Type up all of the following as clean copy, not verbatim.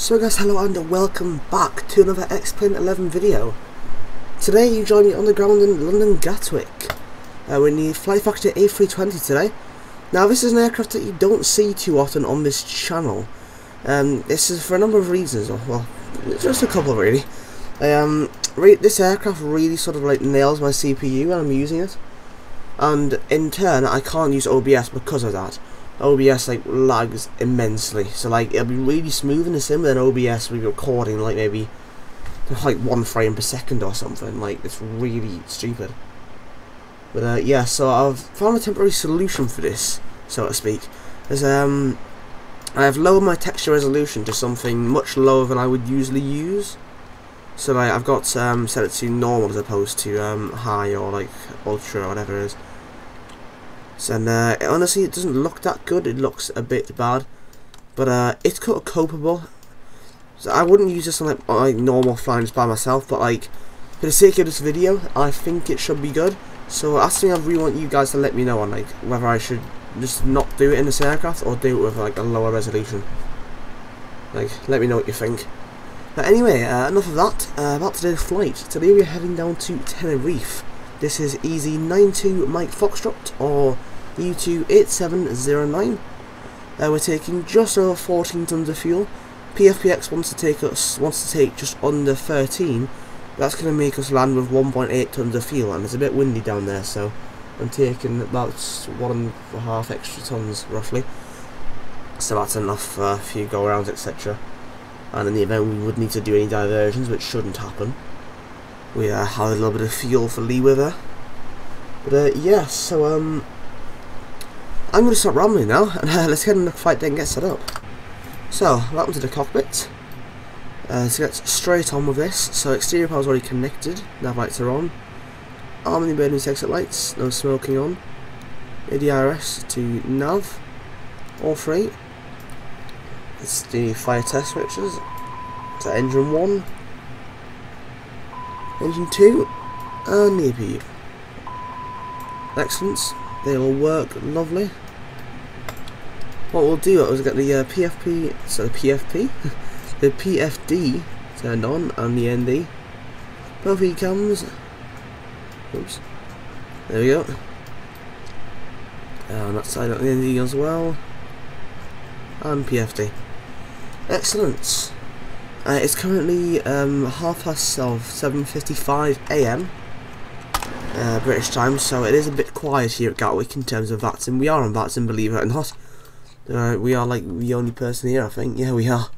So guys, hello and welcome back to another Xplane11 video. Today you join me on the ground in London Gatwick. We're in the Flight Factor A320 today. Now this is an aircraft that you don't see too often on this channel. This is for a number of reasons, well, just a couple really. This aircraft really sort of like nails my CPU when I'm using it. And in turn, I can't use OBS because of that. OBS like lags immensely, so like it'll be really smooth in the sim, but then OBS will be recording like maybe like 1 frame per second or something. Like, it's really stupid. But yeah, so I've found a temporary solution for this, so to speak. There's I have lowered my texture resolution to something much lower than I would usually use. So like I've got set it to normal as opposed to high or like ultra or whatever it is. And honestly, it doesn't look that good. It looks a bit bad, but it's kind of copable. So I wouldn't use this on like normal flying by myself, but like for the sake of this video, I think it should be good. So that's something I really want you guys to let me know on, like whether I should just not do it in this aircraft or do it with like a lower resolution. Like, let me know what you think. But anyway, enough of that. About today's flight. Today we're heading down to Tenerife. This is EZY92MF Foxtrot, or UK2009. We're taking just over 14 tons of fuel. PFPX wants to take just under 13. That's going to make us land with 1.8 tons of fuel, and it's a bit windy down there, so I'm taking about 1.5 extra tons roughly. So that's enough for a few go-arounds, etc. And in the event we would need to do any diversions, which shouldn't happen, we have a little bit of fuel for leeway there. But yeah, so I'm going to stop rambling now, and let's get in the flight deck and get set up. So, welcome to the cockpit. Let's get straight on with this. So exterior power is already connected, nav lights are on, arm and emergency exit lights, no smoking on, ADRS to nav, all three. It's the fire test switches. So engine 1, engine 2, and the APU. Excellent, they all work lovely. What we'll do is get the PFP, so the PFP, the PFD turned on, and the ND. Both cams. Oops. There we go. And that side of the ND as well. And PFD. Excellent. It's currently 7:55 AM British time, so it is a bit quiet here at Gatwick in terms of VATSIM. We are on VATSIM, believe it or not. We are like the only person here, I think. Yeah, we are.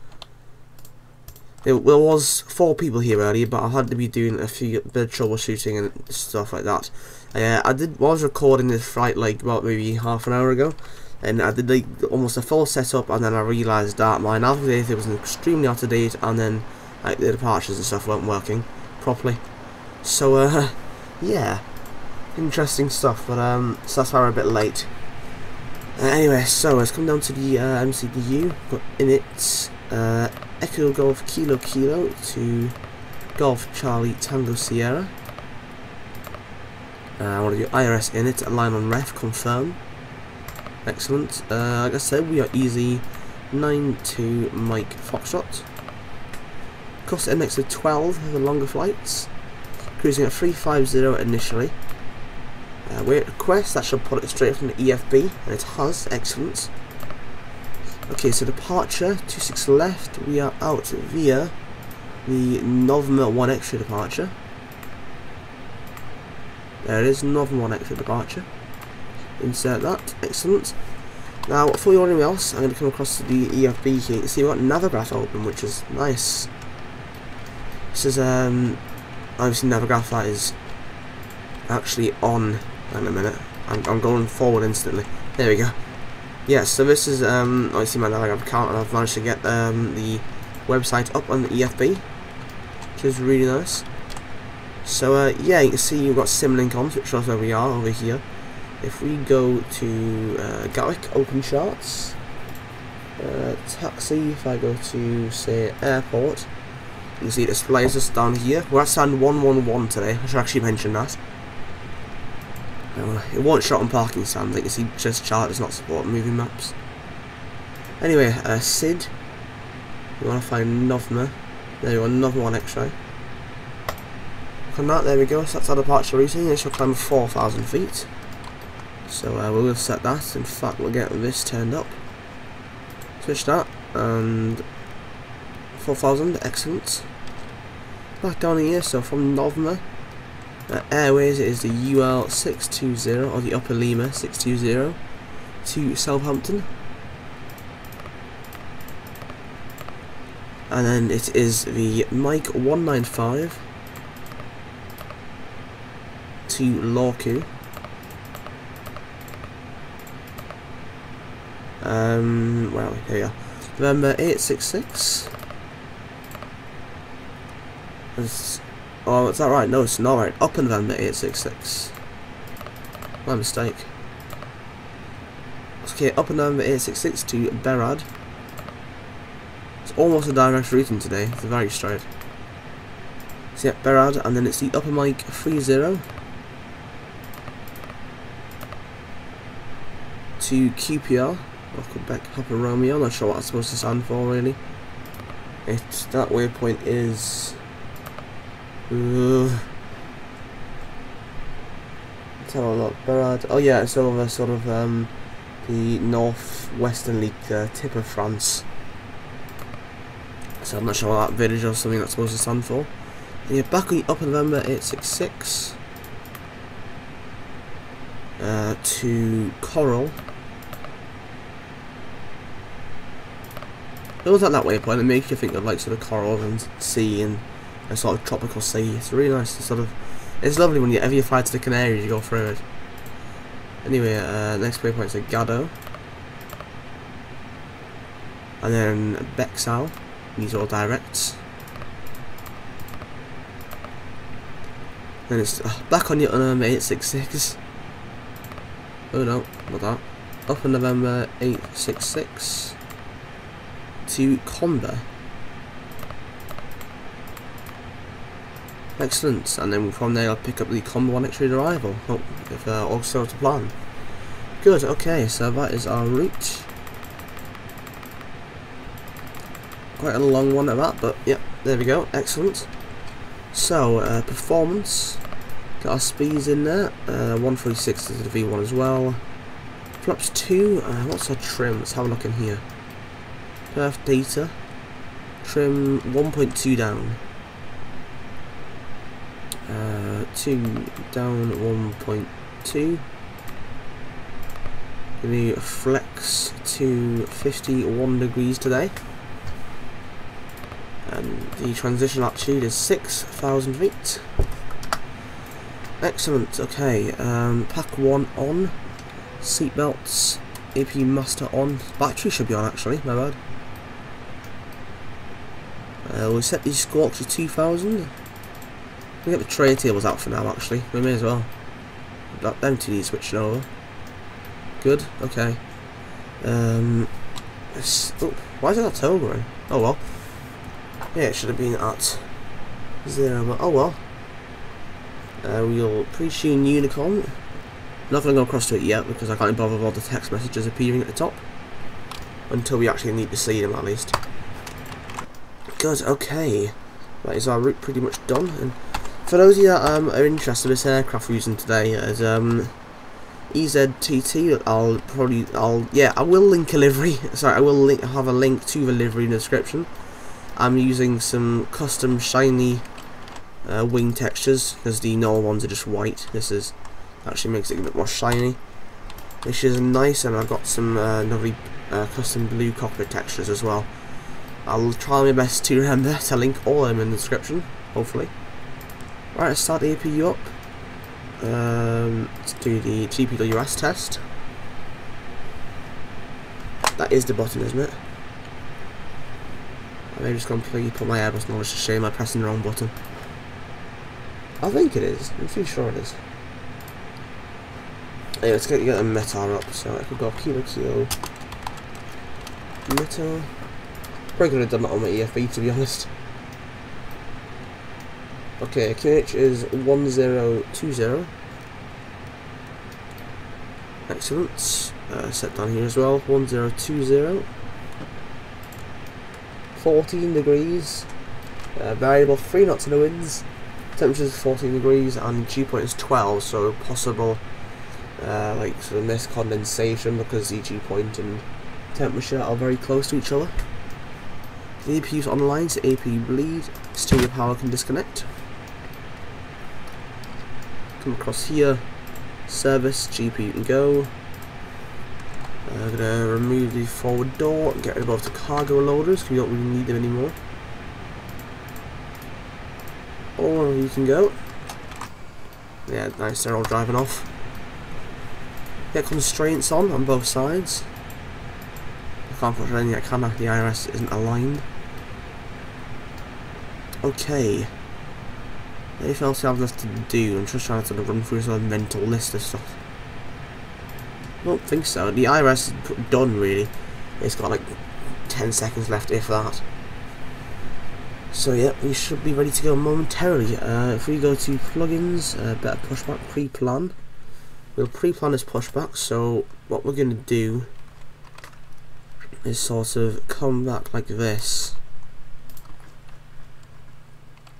There was 4 people here earlier, but I had to be doing a bit of troubleshooting and stuff like that. I was recording this flight like about maybe half an hour ago, and I did like almost a full setup, and then I realised that my navigator was extremely out of date, and then like the departures and stuff weren't working properly. So yeah, interesting stuff. But so that's why we're a bit late. Anyway, so let's come down to the MCDU. Got in it Echo Golf Kilo Kilo to Golf Charlie Tango Sierra. I want to do IRS in it, align on ref, confirm. Excellent. Like I said, we are EZY92MF Foxtrot. Cost index of 12 for the longer flights. Cruising at 350 initially. We're at request, that should put it straight from the EFB, and it has. Excellent. Okay, so departure, 26 left, we are out via the November 1 extra departure. There it is, November 1 extra departure. Insert that, excellent. Now, before you anything else, I'm going to come across to the EFB here. You can see we've got Navigraph open, which is nice. This is, obviously Navigraph that is actually on. Hang on a minute, I'm going forward instantly. There we go. Yeah, so this is obviously my Navigraph account, and I've managed to get the website up on the EFB, which is really nice. So yeah, you can see you've got Simlink on, which shows where we are over here. If we go to Gatwick, open charts, taxi, if I go to say airport, you can see it displays us down here. We're at stand 111 today, I should actually mention that. It won't shot on parking stands, like you see just chart does not support moving maps. Anyway, SID, We want to find Novma. There you go, Novma 1 X-ray. On that, there we go, so that's our departure routine. Initial climb of 4,000 feet. So we will set that. In fact, we'll get this turned up. Switch that, and 4,000, excellent. Back down here, so from Novma, Airways it is the UL 620, or the Upper Lima 620, to Southampton. And then it is the Mike 195 to Lorku. Where are we? Here we are. November 866. Oh, is that right? No, it's not right. Upper November 866. My mistake. Okay, Upper November 866 to Berad. It's almost a direct routing today. It's very straight. So yeah, Berad, and then it's the Upper Mike 30 to QPR, or Quebec Papa Romeo. I'm not sure what that's supposed to stand for really. That waypoint is. Let's have a look. Berad. Oh yeah, it's over sort of the northwestern tip of France. So I'm not sure what that village or something that's supposed to stand for. And you're back on the Upper November 866 to Coral. It looks like that waypoint. It makes you think of like sort of coral and sea and a sort of tropical sea. It's really nice to sort of. It's lovely when you fly to the Canaries, you go through it. Anyway, next waypoint is Gado, and then Bexal. These are all directs. Then it's back on your November 866. Oh no, not that. Upper November 866 to Comba. Excellent, and then from there I'll pick up the Comba 1 X-ray arrival. Oh, if all goes to plan. Good, okay, so that is our route. Quite a long one at that, but yep, there we go, excellent. So, performance, got our speeds in there, 146 is the V1 as well. Flaps 2, what's our trim? Let's have a look in here. Perf data, trim 1.2 down. 2 down 1.2. Give me a flex to 51 degrees today. And the transition altitude is 6,000 feet. Excellent, okay. Pack 1 on. Seatbelts. AP master on. Battery should be on actually, my bad. We'll set these squawks to 2,000. We'll get the tray tables out for now actually. We may as well. Them two need switching over. Good, okay. Oh, why is it not TOGA in? Oh well. Yeah, it should have been at 0, but oh well. We'll pre-tune Unicorn. Not going to go across to it yet because I can't bother with all the text messages appearing at the top. Until we actually need to see them at least. Good, okay. That is our route pretty much done. And for those of you that are interested in this aircraft we're using today, as EZTT, I will link a livery. Sorry, I will have a link to the livery in the description. I'm using some custom shiny wing textures because the normal ones are just white. This is actually makes it a bit more shiny, which is nice. And I've got some lovely custom blue cockpit textures as well. I'll try my best to remember to link all of them in the description, hopefully. Right, let's start the APU up. Let's do the GPWS test. That is the button, isn't it? I may just completely put my airbus knowledge to shame by pressing the wrong button. I think it is. I'm pretty sure it is. Anyway, let's get a METAR up. So I could go Kilo METAR. Probably could have done that on my EFB to be honest. Okay, QH is 1020. Excellent. Set down here as well. 1020. 14 degrees. Variable 3 knots in the winds. Temperature is 14 degrees and dew point is 12, so possible like sort of mist condensation because the dew point and temperature are very close to each other. The APU is online, so APU bleed. Stereo power can disconnect. Come across here. Service, GPU can go. I'm gonna remove the forward door and get rid of both the cargo loaders because we don't really need them anymore. All of you can go. Yeah, nice, they're all driving off. Get constraints on both sides. I can't put anything I can, the IRS isn't aligned. Okay. Anything else I have left to do? I'm just trying to sort of run through some mental list of stuff. I don't think so. The IRS is done really. It's got like 10 seconds left, if that. So yeah, we should be ready to go momentarily. If we go to plugins, better pushback, pre-plan. We'll pre-plan this pushback, so what we're going to do is sort of come back like this.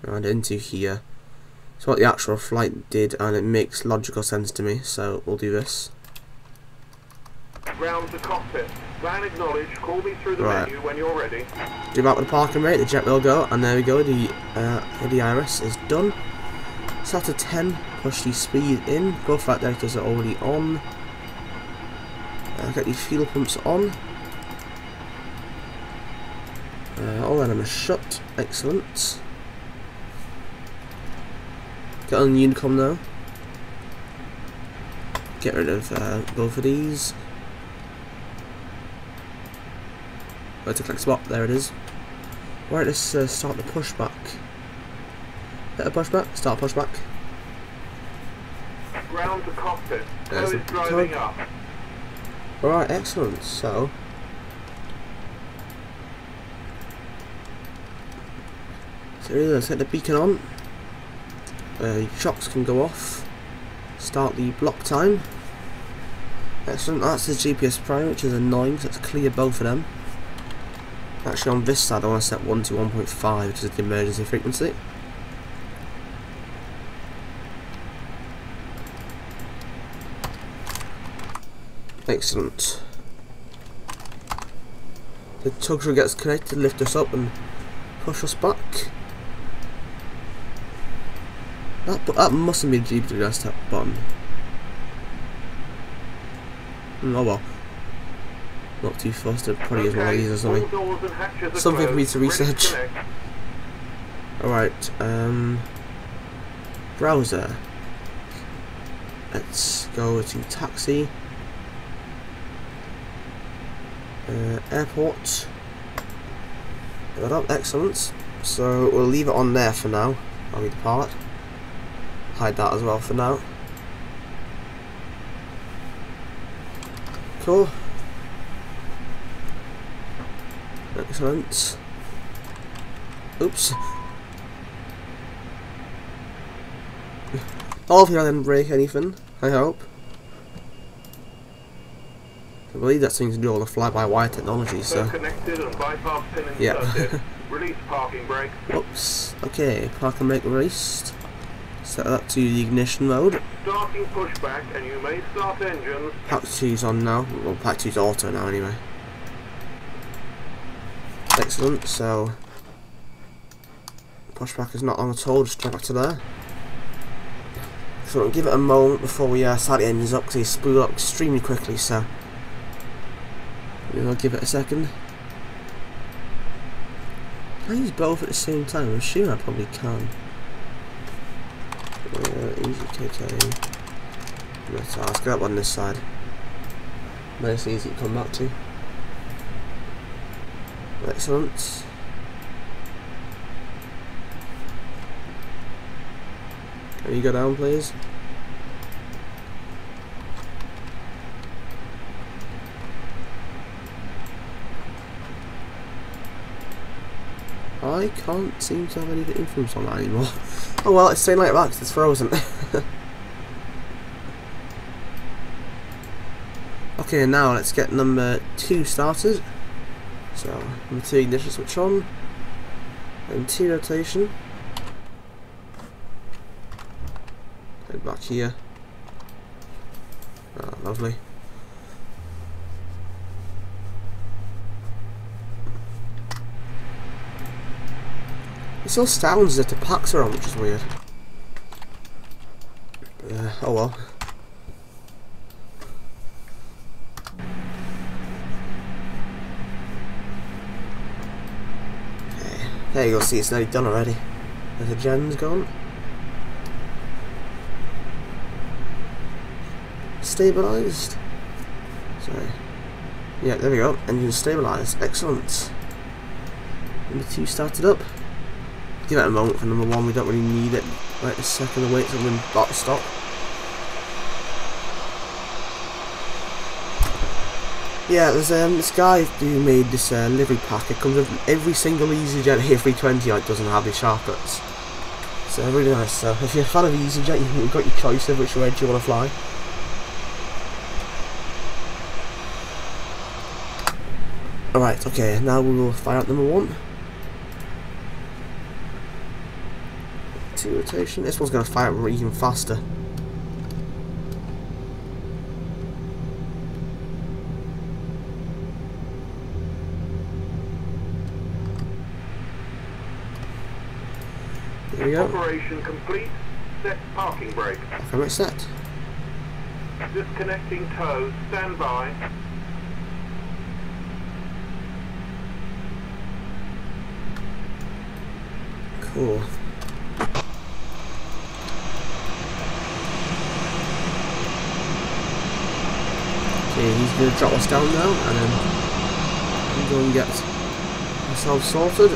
And into here. So what the actual flight did, and it makes logical sense to me, so we'll do this. Ground to cockpit. Plan acknowledged. Call me through the menu when you're ready. Do back with the parking rate, the jet will go, and there we go, the IRS is done. SATA 10, push the speed in, both flight directors are already on. Get the fuel pumps on. All elements shut, excellent. Get on the Unicom now. Get rid of both of these. Go to click spot, there it is. Right, let's start the pushback. Hit a pushback, start pushback. Ground to cockpit. There's the driving up. Alright, excellent. So let's get the beacon on. Shocks can go off. Start the block time. Excellent, that's the GPS prime, which is annoying, so let's clear both of them. Actually on this side I want to set 1 to 1.5, which is the emergency frequency. Excellent. The TOGA gets connected, lift us up and push us back. That mustn't be the GPU desktop button. Oh well. Not too fussed, it probably is one of these or something. Something for me to research. Alright, browser. Let's go to taxi. Airport. Got up, excellent. So we'll leave it on there for now. I'll depart. Hide that as well for now. Cool. Excellent. Oops. Hopefully I didn't break anything, I hope. I believe that's something to do with all the fly-by-wire technology, so... Connected and bypass pin inserted. Yeah. Release parking brake. Whoops. Okay, parking brake released. Set that to the ignition mode. Starting pushback, and you may start engines. Pack 2's on now. Well, Pack 2's auto now anyway. Excellent, so... Pushback is not on at all, just drag back to there. So we'll give it a moment before we start the engines up, because they spool up extremely quickly, so... We'll give it a second. Can I use both at the same time? I'm sure I probably can. EZKK. Let's get that one this side. Nice and easy to come back to. Excellent. Can you go down, please? I can't seem to have any influence on that anymore. Oh well, it's staying like that because it's frozen. Okay, now let's get number 2 started. So, number 2 ignition switch on, and T rotation. Head back here. Oh, lovely. It still sounds as if the packs are on, which is weird. Oh well. Okay, there you go, see it's nearly done already. There's the gen's gone. Stabilised. Sorry. Yeah, there we go. Engine stabilised. Excellent. Number 2 started up. Give it a moment for number 1. We don't really need it right this second. Wait till we're about to stop. Yeah, there's this guy who made this livery pack. It comes with every single EasyJet A320 like doesn't have these sharpcuts. So really nice. So if you're a fan of EasyJet, you've got your choice of which edge you want to fly. Alright, okay, now we will fire out number 1. 2 rotation. This one's going to fire out even faster. There we go. Operation complete. Set parking brake. Okay, set. Disconnecting toes. Stand by. Cool. Okay, he's going to drop us down now, and then we'll go and get ourselves sorted.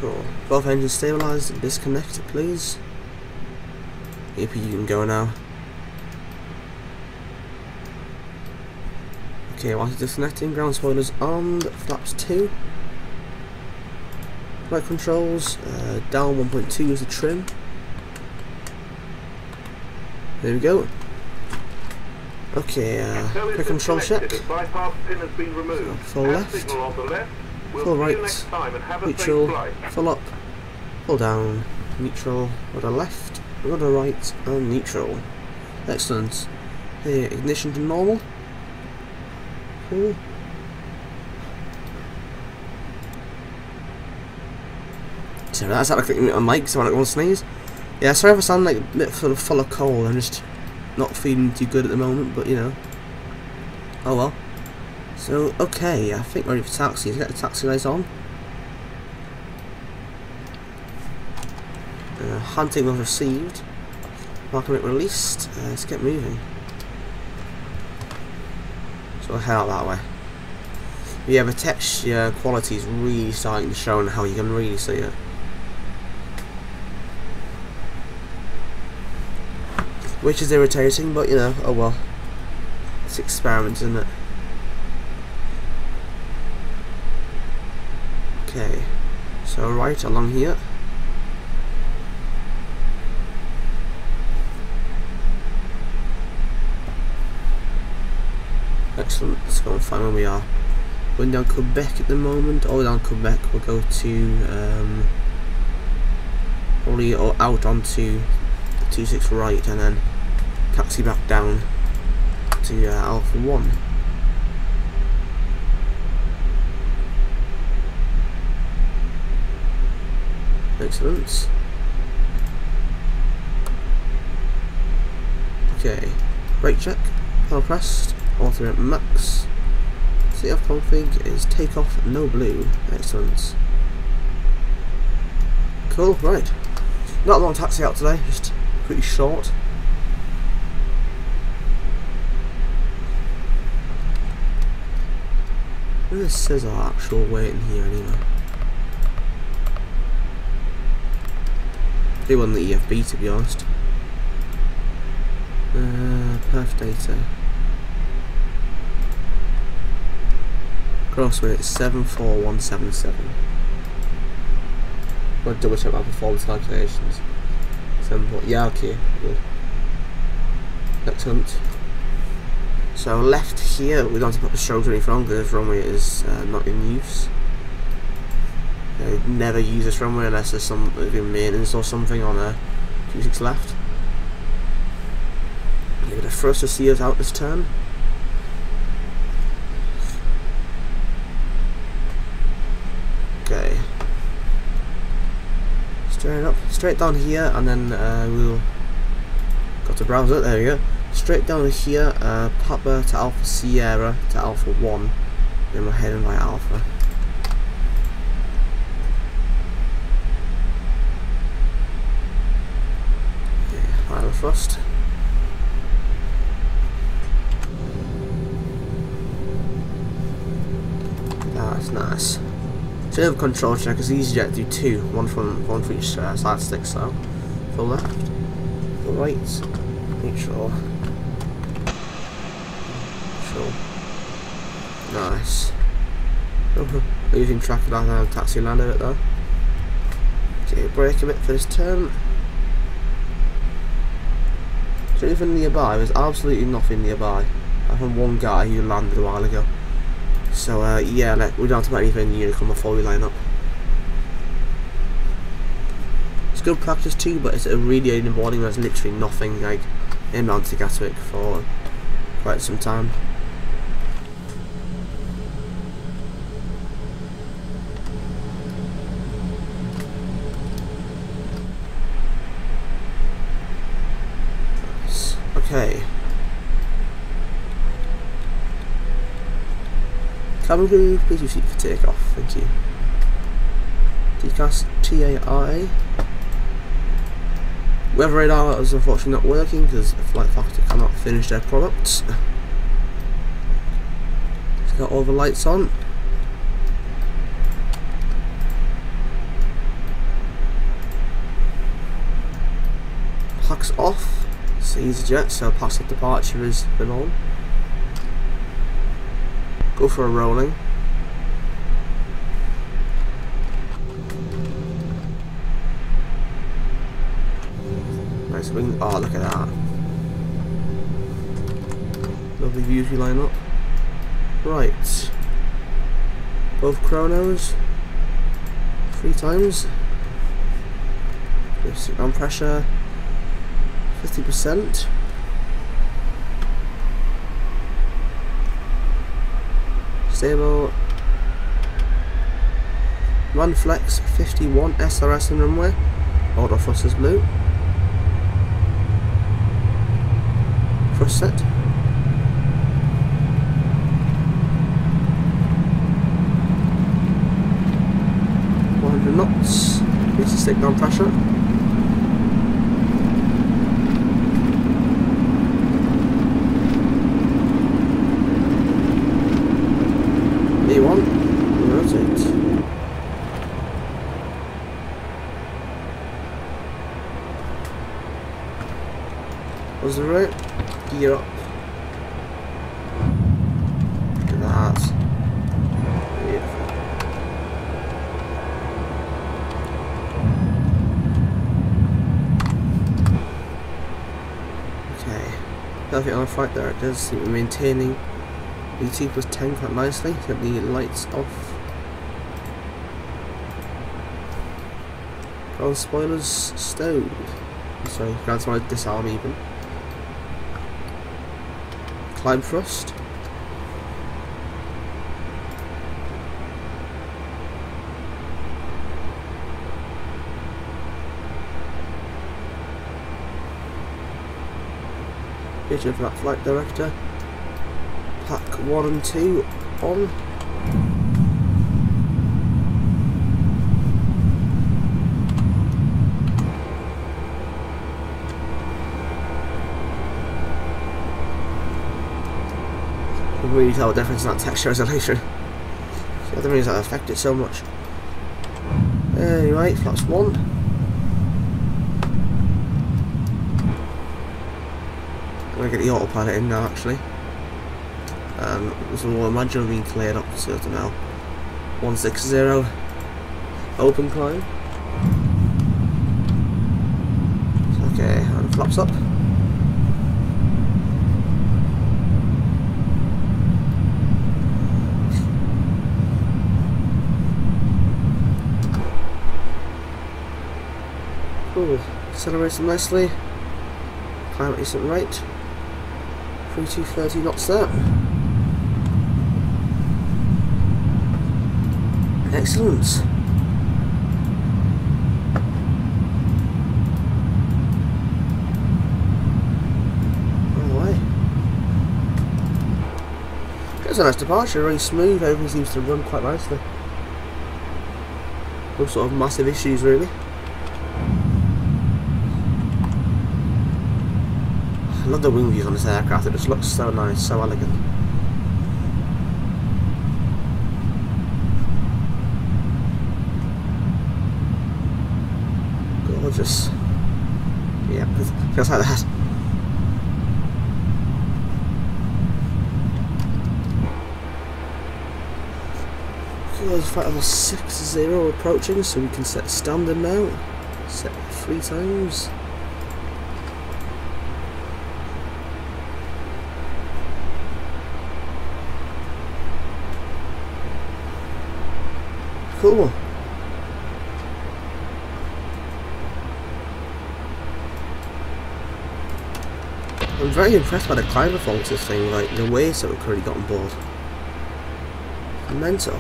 Cool. Both engines stabilised and disconnected, please. Yep, you can go now. Okay, while it's disconnecting, ground spoilers on, flaps 2. Flight controls, down 1.2 is the trim. There we go. Okay, quick control check. Full left, full right, neutral, full up, full down, neutral, rudder left, rudder right, and neutral. Excellent. Here, ignition to normal. Cool. So that's like a mic, so I don't want to sneeze. Yeah, sorry if I sound like a bit full of cold. I'm just not feeling too good at the moment, but you know. Oh well. So okay, I think we're ready for taxi. Let's get the taxi lights on. Hand signal received. Parking brake released. Let's get moving. So we'll head out that way. But yeah, the texture quality is really starting to show and how you can really see it. Which is irritating, but you know, oh well. It's experiment, isn't it? Okay, so right along here. Excellent, let's go and find where we are. Going down Quebec at the moment, or down Quebec, we'll go to probably out onto 26 right and then taxi back down to Alpha 1. Excellent. Okay, brake check, pedal pressed, alternate max. CF config is takeoff no blue. Excellent. Cool, right. Not a long taxi out today, just pretty short. Where says our actual weight in here anyway? They won the EFB to be honest. Perf data. Gross weight 74177. I'll double check my performance calculations. Yeah, okay, good. Excellent. So left here, we don't have to put the stroke or anything on because this runway is not in use. Never use this runway unless there's some maintenance or something on a Q6 left. Give it a thrust to see us out this turn. Okay. Straight up, straight down here, and then we'll got to browse it. There we go. Straight down here, Papa to Alpha Sierra to Alpha 1. Then we're heading by Alpha. Final thrust. That's nice. So we have a control check because EasyJet do two, one for each side stick. So for left, for right, neutral. Nice. Losing track of that taxi landed it there. Okay, brake a bit for this turn. Is there anything nearby? There's absolutely nothing nearby. I found one guy who landed a while ago. So yeah, we don't have to put anything in Unicum before we line up. It's good practice too, but it's a really early in the morning. There's literally nothing like inbound to Gatwick for quite some time. Okay. Cabin crew, please receipt for takeoff. Thank you. Decast TAI. Weather radar is unfortunately not working because FlightFactor cannot finish their products. It's got all the lights on. Plaques off. It's EasyJet, so passive departure has been on. Go for a rolling. Nice wing. Oh, look at that. Lovely views we line up. Right. Both chronos. 3 times. Sit down pressure. 50%. Stable. Run flex 51 SRS and runway. Auto thrust is blue. Thrust set. 100 knots. Needs to stick down pressure. A1, rotate. Was the right? Gear up. Look at that. Beautiful. Okay. Perfect on flight there, it does seem to be maintaining ET plus 10 quite nicely. Get the lights off. Ground spoilers stowed. Sorry, ground spoilers disarm even. Climb thrust. Picture for that flight director. Pack 1 and 2 on. You can really tell the difference in that texture resolution. The other reason that affected so much. Anyway, flaps 1. I'm going to get the autopilot in now actually. So we'll imagine being cleared up to now 160 open climb. Okay, and flaps up. Cool. Accelerating nicely. Climb at a decent rate. 3230 knots there. Excellent. It's a nice departure, very smooth, everything seems to run quite nicely. No sort of massive issues really. I love the wing views on this aircraft, it just looks so nice, so elegant. Gorgeous. Yeah, feels like that. There's flight level 60 approaching, so we can set standard now. Set 3 times. Cool. I'm very impressed by the climb performance of this thing, like the weights that we've currently got on board. Mental.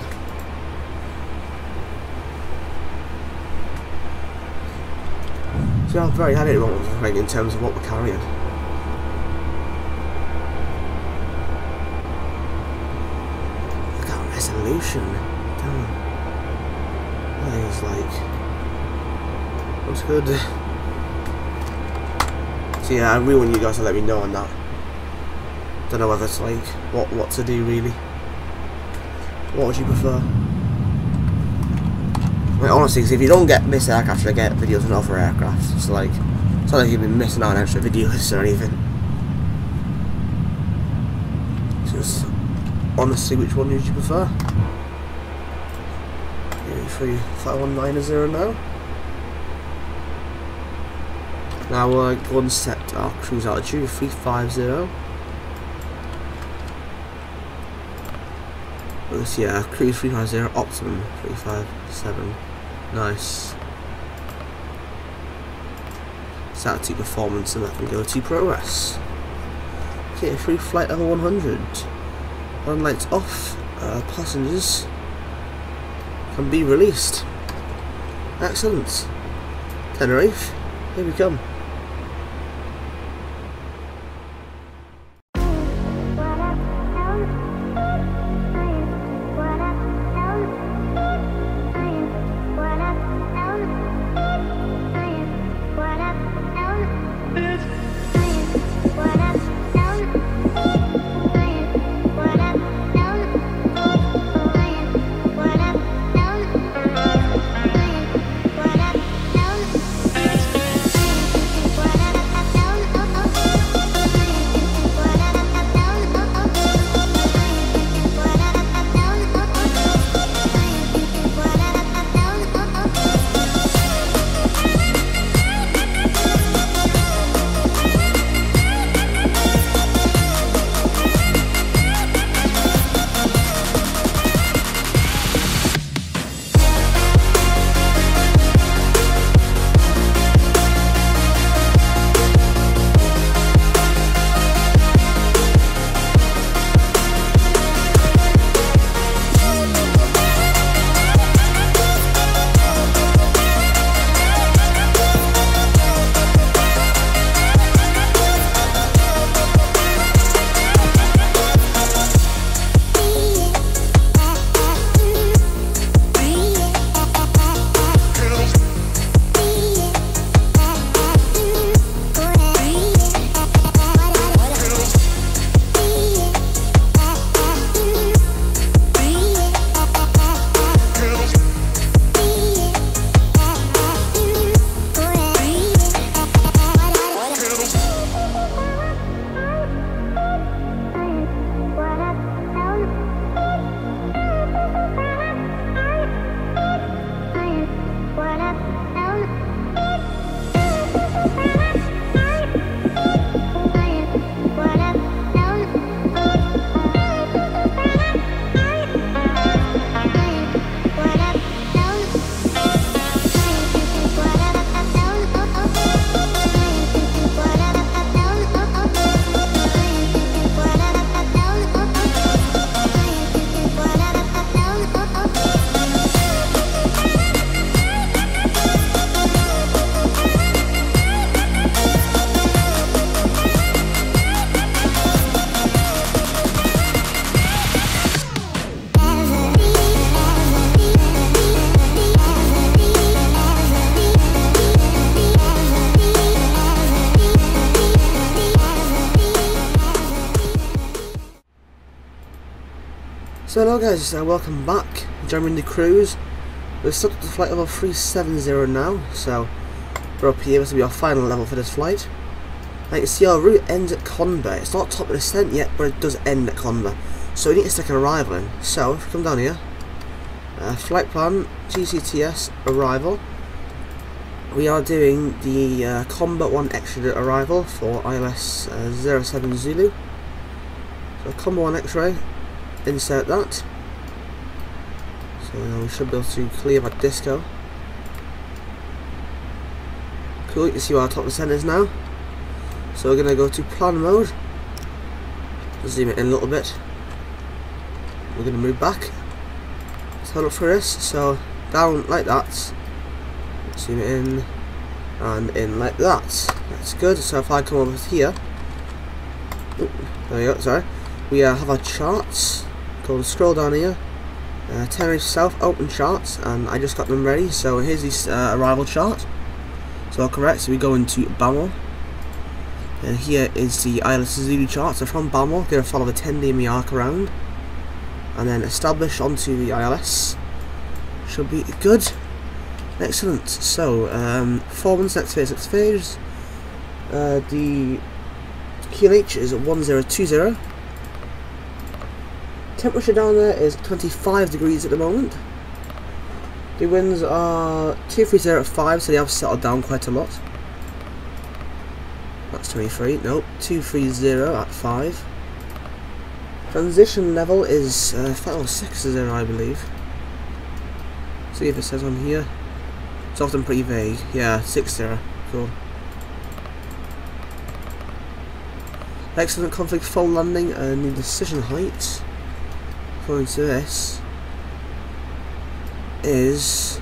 So I'm very happy in terms of what we're carrying. Look at that resolution. Damn. That is like... looks good. So yeah, I really want you guys to let me know on that. Don't know whether it's like what to do really. What would you prefer? Like, honestly, cause if you don't get this aircraft, you get videos on other aircraft. It's like, it's not like you've been missing out on extra videos or anything. Just, honestly, which one would you prefer? Free Flight 190 now. Now we're going to set our cruise altitude 350. Let's see, cruise 350, optimum 357. Nice. SATA to performance, and that can go to progress. Okay, free flight level 100. One lights off, passengers can be released. Excellent. Tenerife, here we come. So hello guys, welcome back. Joining the cruise. We're stuck at the flight level 370 now, so we're up here. This will be our final level for this flight. Now you can see our route ends at Conba. It's not top of descent yet, but it does end at Conba. So we need to stick an arrival in. So if we come down here, flight plan, GCTS, arrival. We are doing the Combat 1 extra arrival for ILS 07 Zulu. So Combat 1 X-ray, insert that. So we should be able to clear that disco. Cool, you can see where our top descent is now. So we're going to go to plan mode. Zoom it in a little bit. We're going to move back. Let's hold up for this. So down like that. Zoom it in and in like that. That's good. So if I come over here, there we go. Sorry, we have our charts. Go and scroll down here. Tenerife South open charts, and I just got them ready. So here's this arrival chart. So correct. So we go into BAML, and here is the ILS Zulu chart. So from BAML, going to follow the 10-day arc around, and then establish onto the ILS. Should be good. Excellent. So, performance, next phase. The QNH is 1020. Temperature down there is 25 degrees at the moment. The winds are 230 at 5, so they have settled down quite a lot. That's 23. Nope, 230 at 5. Transition level is 60, I believe. See if it says on here. It's often pretty vague. Yeah, 60. Cool. Excellent conflict full landing and the decision height according to this is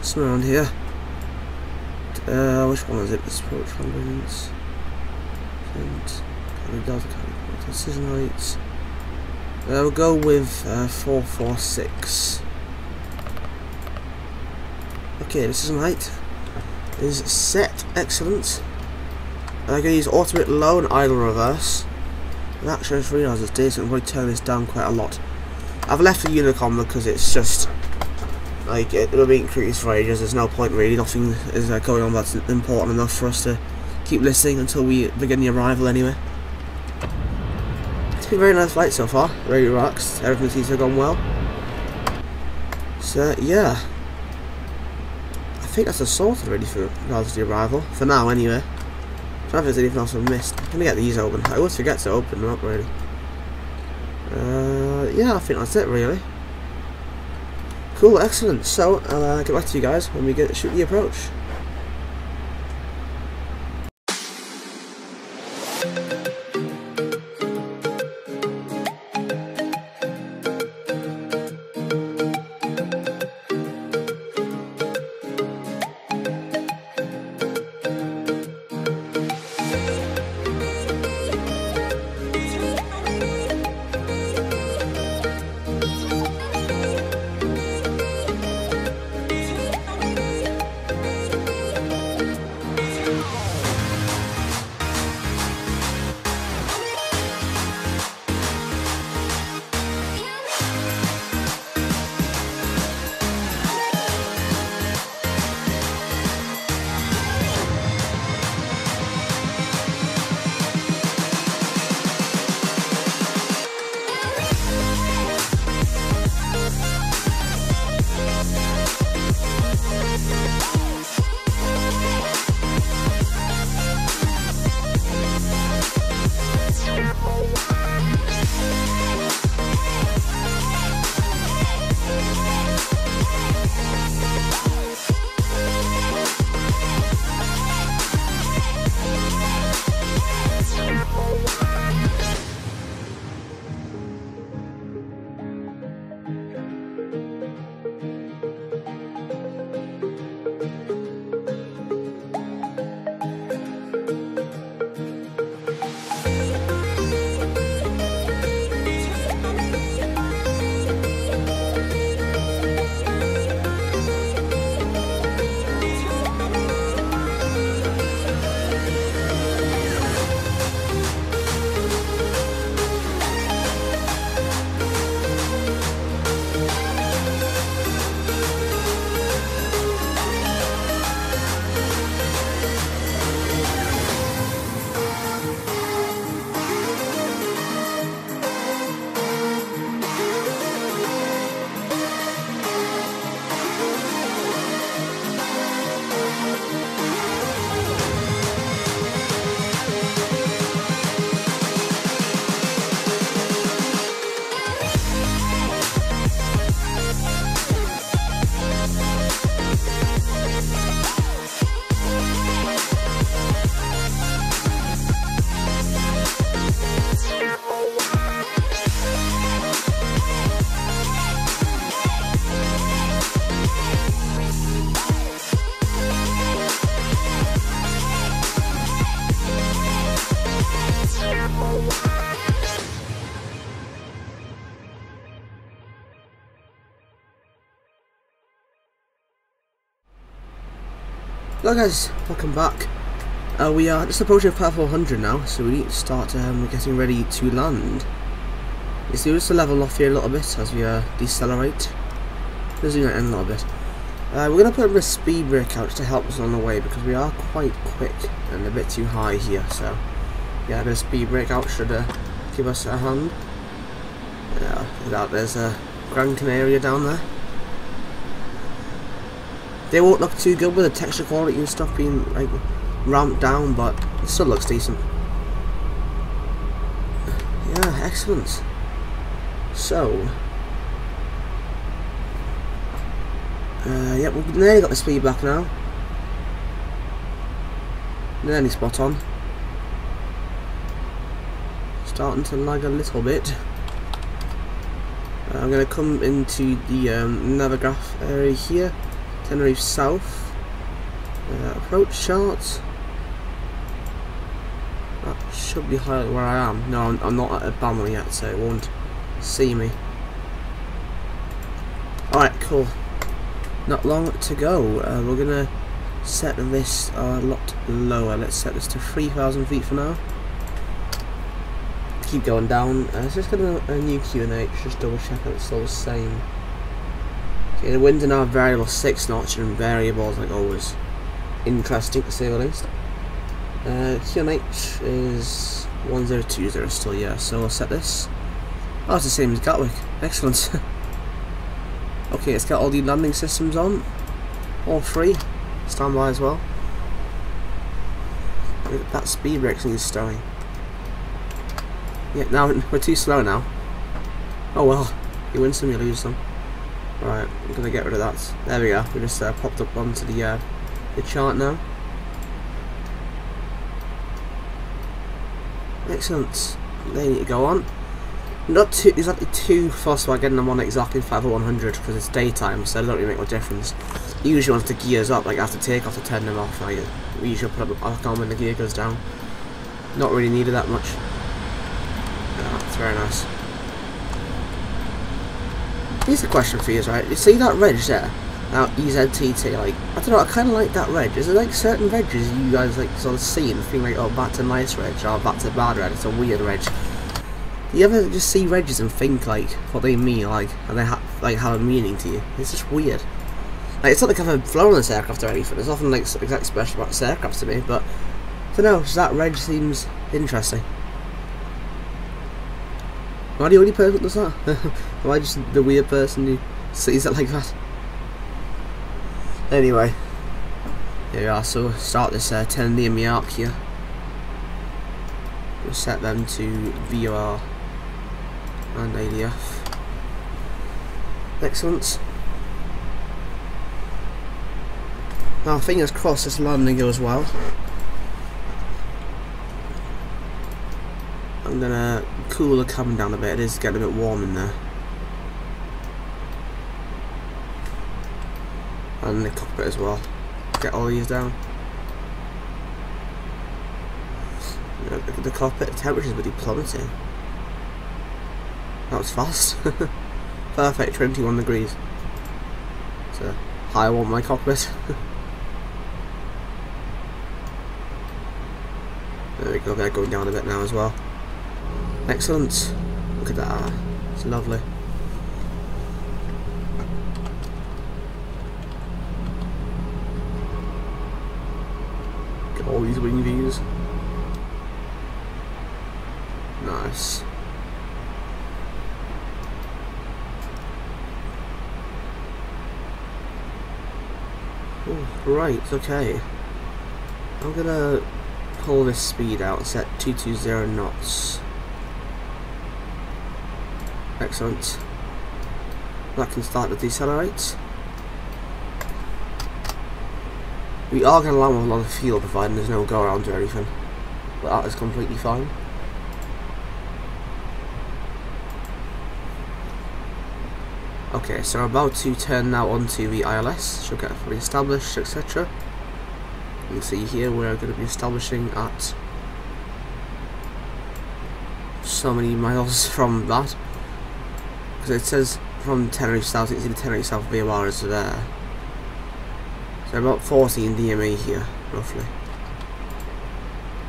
somewhere around here. Which one is it? This approach confidence and decision heights. We'll go with 446. Okay, decision height is set. Excellent. I'm going to use automate low and idle reverse. And actually, I just realised it's decent. I'm going to turn this down quite a lot. I've left the Unicom because it's just like it'll be increased for ages. There's no point really. Nothing is going on that's important enough for us to keep listening until we begin the arrival anyway. It's been a very nice flight so far. Very relaxed. Everything seems to have gone well. So yeah. I think that's a sorted already for regards to the arrival. For now, anyway. I don't know if there's anything else I've missed. I'm gonna get these open. I always forget to open them up, really. Yeah, I think that's it, really. Cool, excellent. So, I'll get back to you guys when we shoot the approach. Hello guys, welcome back. We are just approaching platform 100 now, so we need to start getting ready to land. You see, just to level off here a little bit as we decelerate. Just zoom in a little bit. We're going to put a speed brake out to help us on the way because we are quite quick and a bit too high here. So yeah, a bit of speed brake out should give us a hand. Yeah, look at that, there's a Gran Canaria down there. They won't look too good with the texture quality and stuff being like ramped down, but it still looks decent. Yeah, excellent. So, yeah, we've nearly got the speed back now. Nearly spot on. Starting to lag a little bit. I'm going to come into the Navigraph area here. Tenerife South. Approach chart. That should be higher where I am. No, I'm not at a banner yet, so it won't see me. Alright, cool. Not long to go. We're gonna set this a lot lower. Let's set this to 3,000 feet for now. Keep going down. Let's just get a new Q&H, just double check that it's still the same. Okay, the winds are now variable 6 knots and variables like always. Interesting to say the least. Q&H is 1020 still, yeah, so we'll set this. Oh, it's the same as Gatwick. Excellent. Okay, it's got all the landing systems on. All 3. Standby as well. That speed brake needs starting. Yeah, now we're too slow now. Oh well, you win some, you lose some. Right, I'm gonna get rid of that. There we go. We just popped up onto the chart now. Excellent. They need to go on. Not too exactly too fussed about getting them on exactly 5/100 because it's daytime, so it doesn't really make much difference. Usually once the gears up, like after takeoff, to turn them off. Like we usually put them back on when the gear goes down. Not really needed that much. Yeah, it's very nice. Here's a question for you, right? You see that reg there? Now EZTT, like I don't know, I kinda like that reg. Is there like certain regs you guys like sort of see and think like, oh, back to nice reg or back to bad reg, it's a weird reg. Do you ever just see regs and think like what they mean, like, and they have a meaning to you? It's just weird. Like, it's not like I've flown this aircraft or anything. There's nothing like exactly special about this aircraft to me, but I don't know. Just that reg seems interesting. Am I the only person that does that? Am I just the weird person who sees it like that? Anyway, here we are. So we'll start this 10 DME arc here. We'll set them to VOR and ADF. Excellent. Now fingers crossed this landing goes well. I'm gonna cool the cabin down a bit. It is getting a bit warm in there. And the cockpit as well. Get all these down. Look at the cockpit, the temperature's really plummeting. That was fast. Perfect, 21 degrees. It's a high one my cockpit. There we go, they're going down a bit now as well. Excellent. Look at that, it's lovely. Get all these wing views. Nice. Oh, right, okay. I'm gonna pull this speed out and set 220 knots. Excellent. That can start to decelerate. We are going to land with a lot of fuel providing there's no go around or anything. But that is completely fine. Okay, so we're about to turn now onto the ILS. She'll get fully established, etc. You can see here we're going to be establishing at so many miles from that. Because it says from Tenerife South, you can see the Tenerife South VOR is there. So about 14 DMA here, roughly.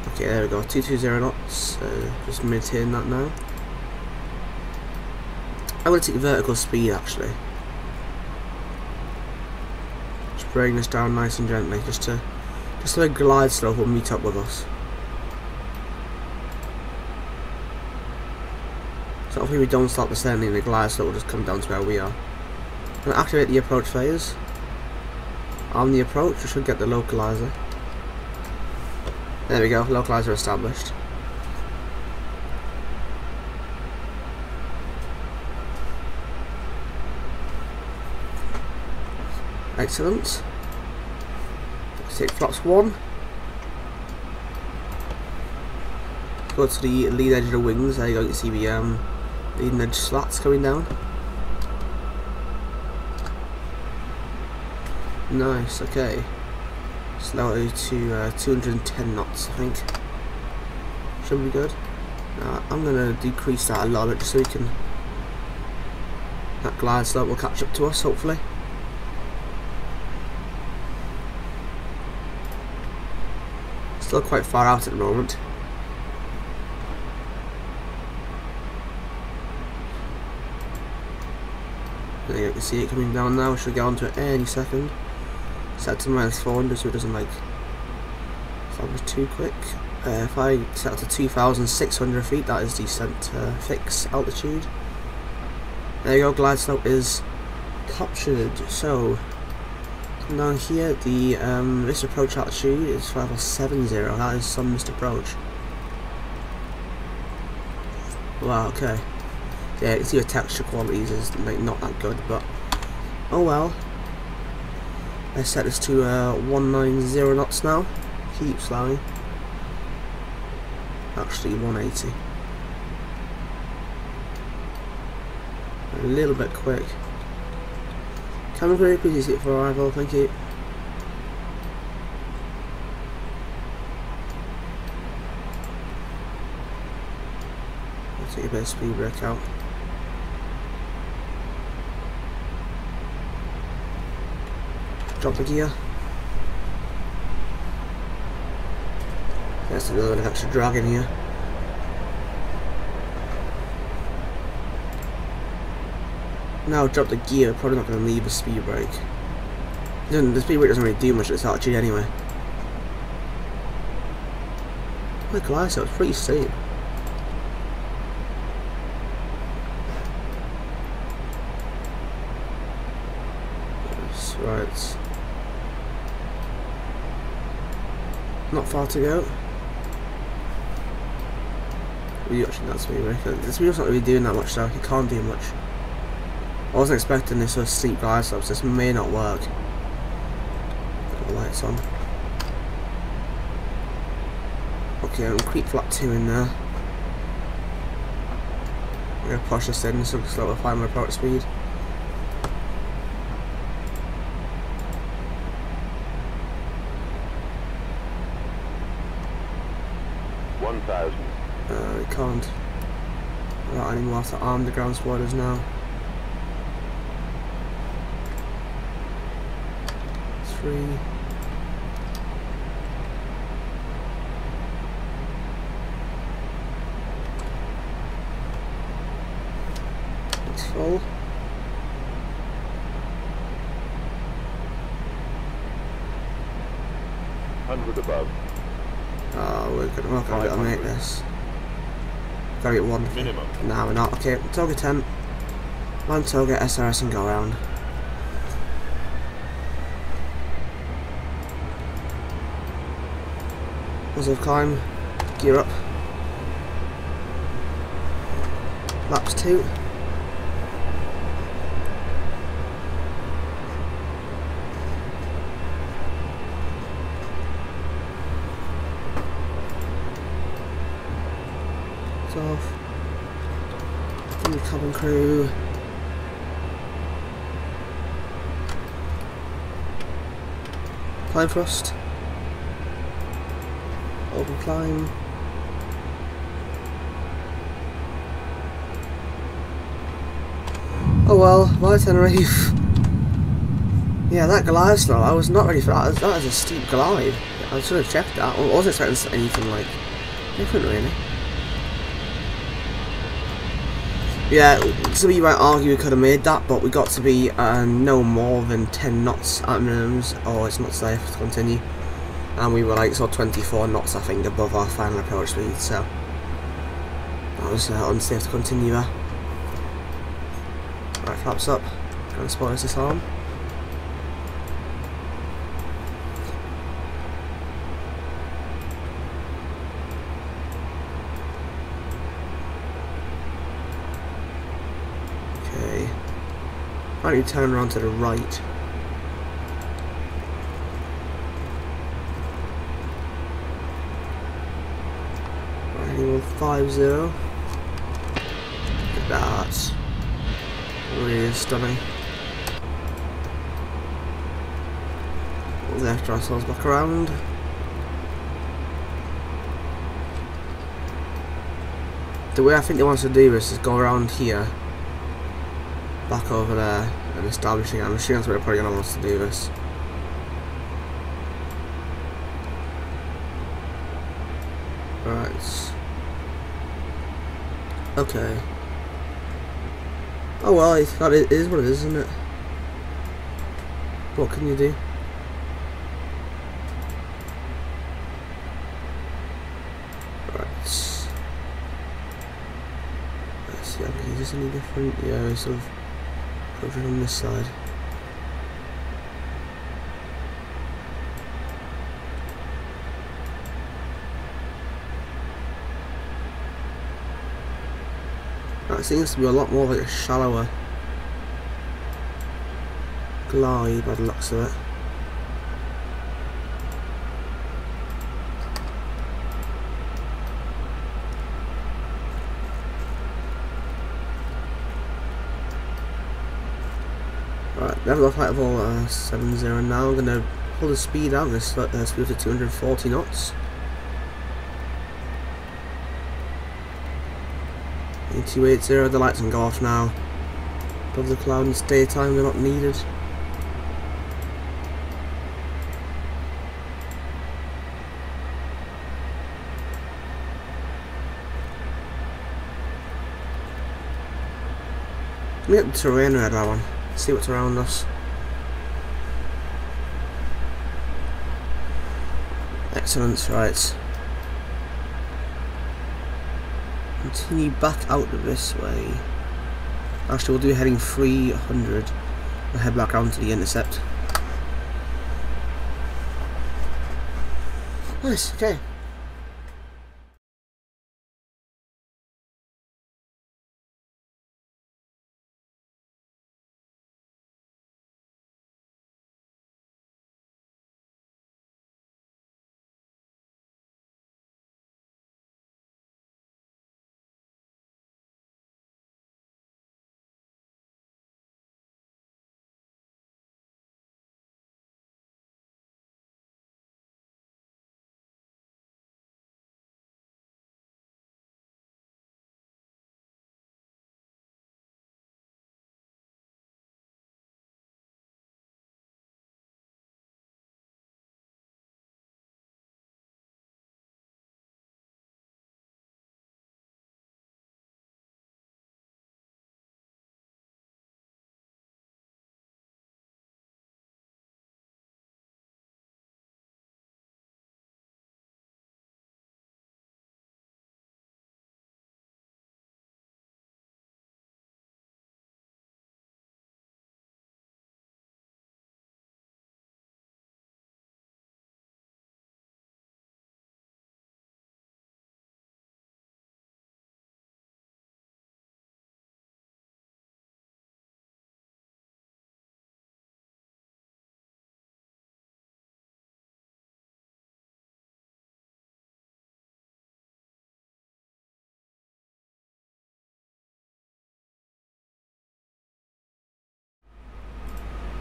Okay, there we go, 220 knots, just maintain that now. I'm going to take vertical speed actually. Just bring this down nice and gently, just so the glide slope will meet up with us. So hopefully we don't start descending, the glide slope will just come down to where we are. I'm going to activate the approach phase. On the approach, we should get the localizer. There we go, localizer established. Excellent. Let's take flaps 1. Go to the lead edge of the wings. There you go, you can see the leading edge slats coming down. Nice, okay. Slow it to 210 knots, I think. Should be good. Now, I'm going to decrease that a little bit just so we can... that glide slope will catch up to us, hopefully. Still quite far out at the moment. There you can see it coming down now. We should get onto it any second. Set to -400 so it doesn't like establish too quick. If I set it to 2,600 feet, that is decent fix altitude. There you go, glide slope is captured. So down here, the missed approach altitude is 570. That is some missed approach. Wow, okay. Yeah, you can see the texture qualities is like not that good, but oh well. I set this to 190 knots now. Keep slowing. Actually 180. A little bit quick. Cabin crew, please sit for arrival, thank you. I'll take a bit of speed brake out. Drop the gear. There's a little bit of extra drag in here. Now drop the gear, probably not going to leave the speed brake. The speed brake doesn't really do much at this altitude anyway. The glide slope is pretty steep. That's right. Not far to go. We actually not speed brake. This wheel's not really doing that much though. It can't do much. I wasn't expecting this sort of steep glide slopes. This may not work. Got the lights on. Okay, I'm gonna creep flap 2 in there. I'm gonna push this in so we'll find my approach speed. 1,000. We can't. We're not anymore to arm the ground spoilers now. 3. It's full. Above. Oh, we're not gonna be able to make this. Gotta get 1. Minimum. Nah, we're not. Okay, TOGA 10. Land TOGA, SRS and go around. Positive climb. Gear up. Laps 2. Off. New cabin crew. Climb thrust. Open climb. Oh well, bye Tenerife. Yeah, that glide slow, I was not ready for that. That was a steep glide. I should have checked that. I wasn't expecting anything like different, really. Yeah, some of you might argue we could have made that, but we got to be no more than 10 knots at minimums, or it's not safe to continue. And we were like 24 knots, I think, above our final approach speed, so that was unsafe to continue there. Right, flaps up. Gonna spot this arm. Okay. Might need to turn around to the right. Right, 50. Look at that. Really stunning. We'll after ourselves back around. The way I think they want to do this is go around here, back over there, and establishing. I'm assuming that's what they're probably going to want us to do this. Right. Okay. Oh well, it is what it is, isn't it? What can you do? Right. Let's see, is this any different? Yeah, it's sort of approaching on this side. That seems to be a lot more like a shallower glide by the looks of it. Right, level off height of all 70 now. I'm going to pull the speed out, this speed to 240 knots. 280, the lights can go off now. Above the cloud, it's daytime, they're not needed. Let me get the terrain read that one. See what's around us. Excellent, right. Continue back out this way. Actually, we'll do heading 300 and head back around to the intercept. Nice, okay.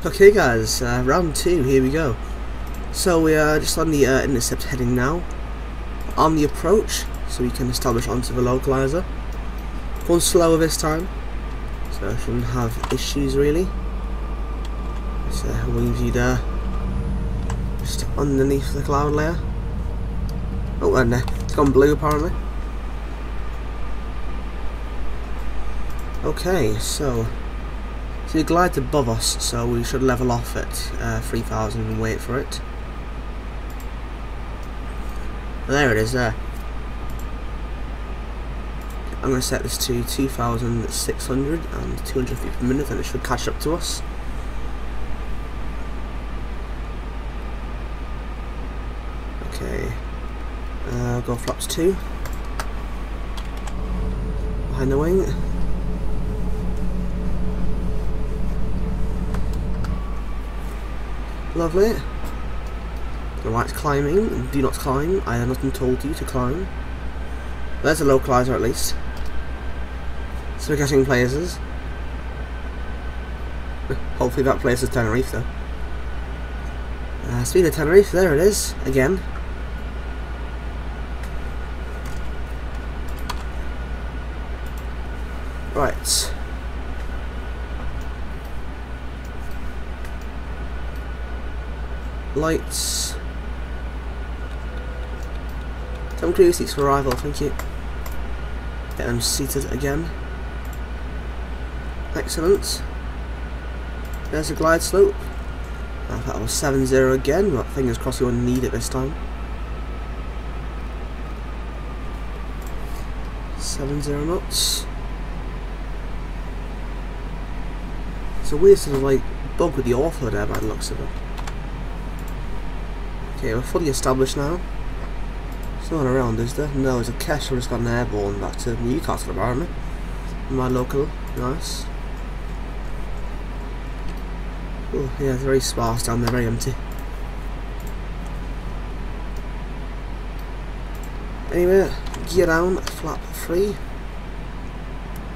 Okay guys, round 2, here we go. So we are just on the intercept heading now. On the approach, so we can establish onto the localizer. Going slower this time, so I shouldn't have issues really. Let's So weave you there, just underneath the cloud layer. Oh, and it's gone blue apparently. Okay, so it glides above us, so we should level off at 3000 and wait for it. There it is there. I'm going to set this to 2,600 and 200 feet per minute and it should catch up to us. Okay, go flaps 2. Behind the wing. Lovely. Right, climbing. Do not climb. I have nothing told you to climb. There's a localizer at least. So we're getting places. Hopefully that place is Tenerife though. Speed of Tenerife, there it is, again. Right. Lights. Some crew seats for arrival, thank you. Get them seated again. Excellent. There's a glide slope. That was 7-0 again, but fingers crossed you won't need it this time. 7-0 knots. It's a weird sort of like bug with the author there by the looks of it. Okay, we're fully established now. There's no one around, is there? No, there's a Kesha just got an airborne back to Newcastle apparently. My local, nice. Oh, yeah, it's very sparse down there, very empty. Anyway, gear down, flap 3.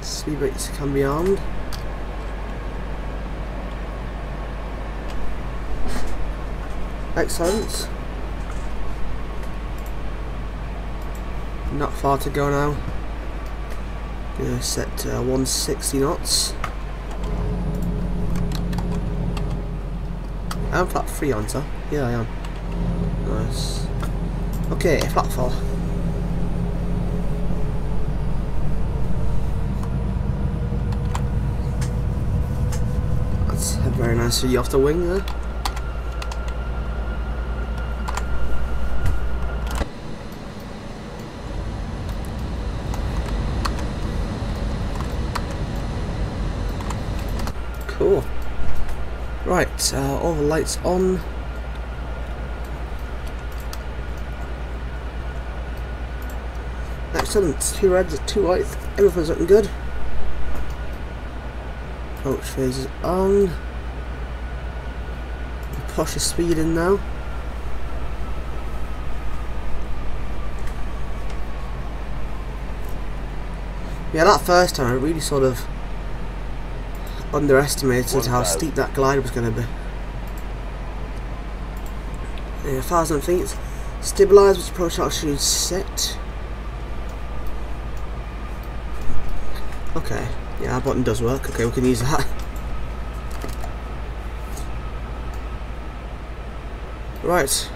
Speed brakes can be armed. Excellent. Not far to go now. Gonna set 160 knots. I'm flap 3 on, sir. Yeah, I am. Nice. Okay, flap 4. That's a very nice view off the wing there. Cool. Right, all the lights on. Excellent. 2 reds, 2 whites. Everything's looking good. Approach phase is on. Push the speed in now. Yeah, that first time I really sort of underestimated how steep that glide was going to be. 1,000 feet. Stabilise with approach altitude set. Okay, yeah, that button does work. Okay, we can use that. Right.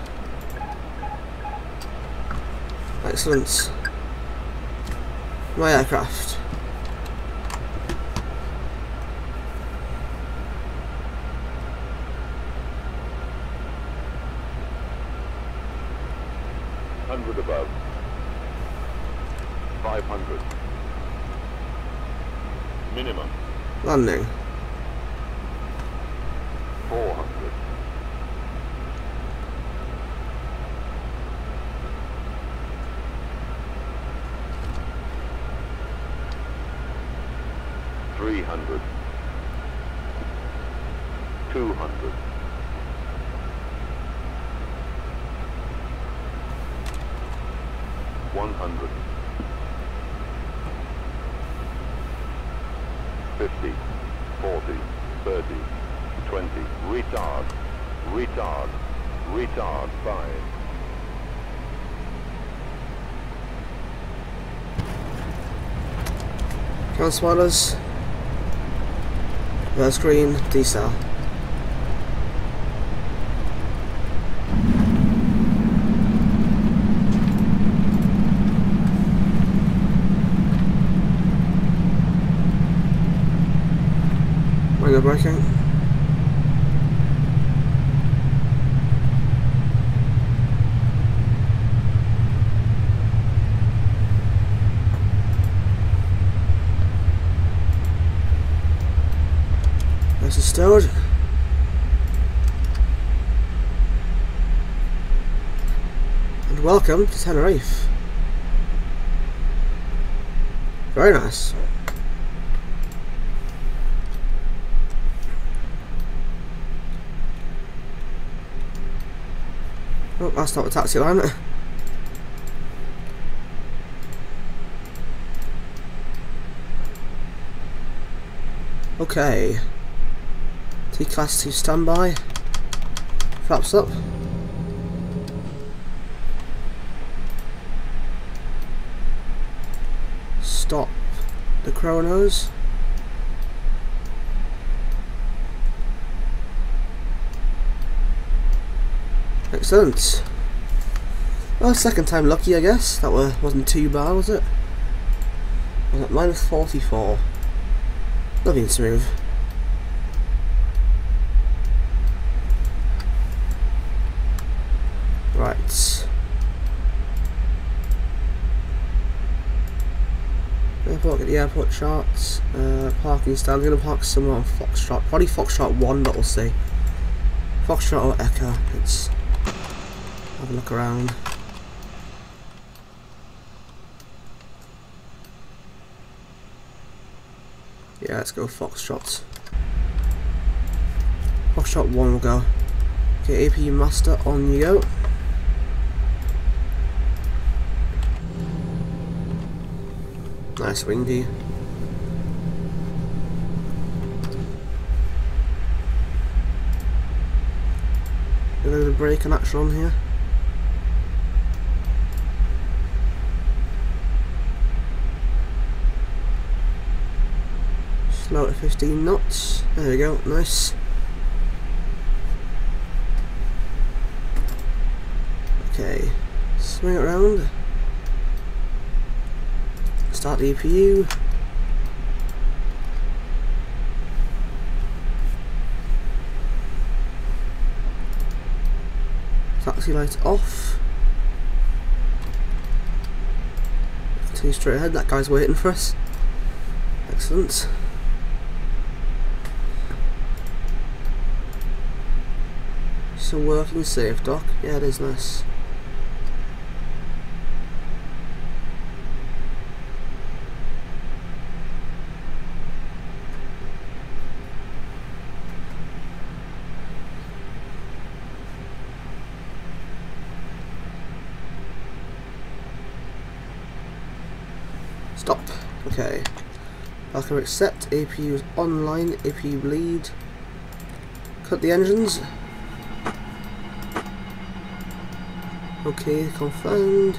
Excellent. My aircraft. Above. 500. Minimum. Landing. 400. 300. 200. 100. 50, 40, 30, 20, retard, retard, retard, 5. Count spoilers. Reverse green, decel. Finger braking. There's the stowage. And welcome to Tenerife. Very nice. Oh, that's not the taxi line. Okay. T-Class 2 standby. Flaps up. Stop the chronos. Excellent. Well, second time lucky, I guess. That wasn't too bad, was it? Was it minus 44? Nothing smooth. Right. Airport, get the airport charts. Parking stand. I'm going to park somewhere on Foxtrot. Probably Foxtrot 1, but we'll see. Foxtrot or Echo. Let's have a look around. Yeah, let's go Foxtrot. Foxtrot 1 will go. Okay, APU master, on you go. Nice windy. A little bit of braking action on here. Slow at 15 knots. There we go, nice. Okay, swing it around. Start the EPU. Taxi lights off. Continue straight ahead, that guy's waiting for us. Excellent. Still working safe, Doc. Yeah, it is nice. Stop. Okay. Welcome accept. APU is online. APU bleed. Cut the engines. Okay, confirmed.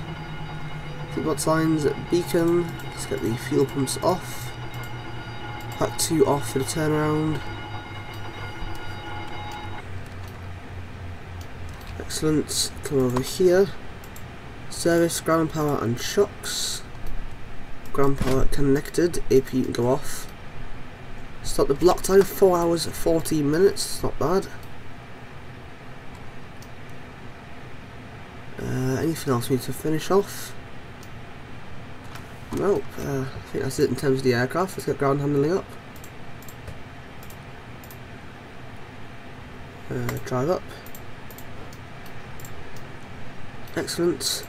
Seatbelt signs at beacon. Let's get the fuel pumps off. Pack 2 off for the turnaround. Excellent. Come over here. Service, ground power and shocks. Ground power connected. AP can go off. Stop the block time, 4 hours 14 minutes. Not bad. Anything else we need to finish off? Nope. I think that's it in terms of the aircraft. Let's get ground handling up. Drive up. Excellent.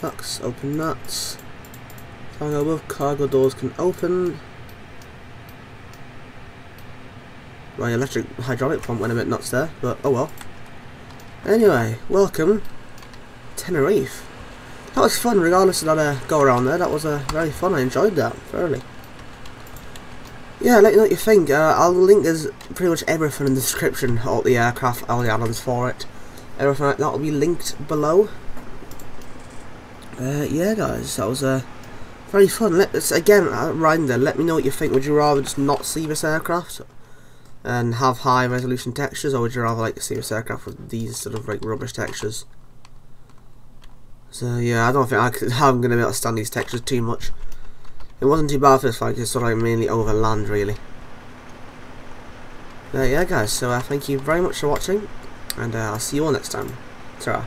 That's open that. Cargo above, cargo doors can open. Right, electric hydraulic pump went a bit nuts there, but oh well. Anyway, welcome Tenerife. That was fun regardless of that go around there. That was very fun. I enjoyed that thoroughly. Yeah, let me know what you think. I'll link as pretty much everything in the description. All the aircraft, all the add-ons for it, everything like that will be linked below. Yeah guys, that was very fun. Let's again, Ryder, let me know what you think. Would you rather just not see this aircraft and have high resolution textures, or would you rather like to see this aircraft with these sort of like rubbish textures? So yeah, I don't think I'm going to be able to stand these textures too much. It wasn't too bad for this flight, it's sort of like mainly over land really. Yeah guys, so thank you very much for watching, and I'll see you all next time. Ta-ra.